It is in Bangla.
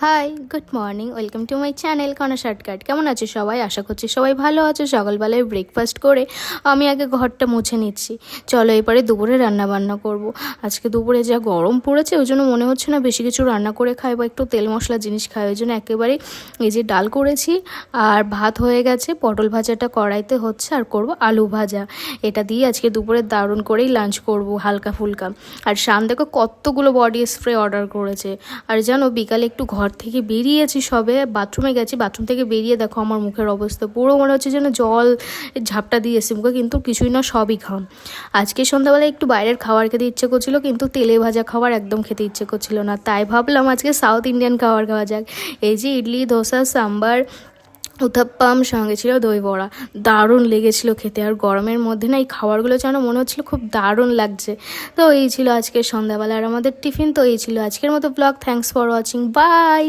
High, good morning. Welcome to my channel Kona shortcut. কেমন আছে সবাই? আশা করছি সবাই ভালো আছে। সকালবেলায় ব্রেকফাস্ট করে আমি আগে ঘরটা মুছে নিচ্ছি। চলো এবারে দুপুরে রান্না বান্না করব। আজকে দুপুরে যা গরম পড়েছে ওই জন্য মনে হচ্ছে না বেশি কিছু রান্না করে খাই বা একটু তেল মশলা জিনিস খাই। ওই জন্য একেবারে এই যে ডাল করেছি আর ভাত হয়ে গেছে, পটল ভাজাটা কড়াইতে হচ্ছে, আর করব আলু ভাজা। এটা দিয়ে আজকে দুপুরে দারুণ করেই লাঞ্চ করব, হালকা ফুলকা। আর শান দেখো কতগুলো বডি স্প্রে অর্ডার করেছে। আর জানো বিকালে একটু ঘর থেকে বেরিয়েছি, সবে বাথরুমে গেছি, বাথরুম থেকে বেরিয়ে দেখো আমার মুখের অবস্থা পুরো মনে হচ্ছে যেন জল ঝাপটা দিয়েছে মুখে, কিন্তু কিছুই না, সবই খাম। আজকে সন্ধ্যাবেলায় একটু বাইরের খাবার খেতে ইচ্ছে করছিল, কিন্তু তেলে ভাজা খাবার একদম খেতে ইচ্ছে করছিল না। তাই ভাবলাম আজকে সাউথ ইন্ডিয়ান খাবার খাওয়া যাক। এই যে ইডলি, ধোসা, সাম্বার, উত্তাপ্পাম, সঙ্গে ছিল দই বড়া। দারুণ লেগেছিল খেতে। আর গরমের মধ্যে না এই খাবারগুলো যেন মনে হচ্ছিলো খুব দারুণ লাগছে। তো এই ছিল আজকের সন্ধ্যাবেলা আর আমাদের টিফিন। তো এই ছিল আজকের মতো blog. Thanks for watching, by.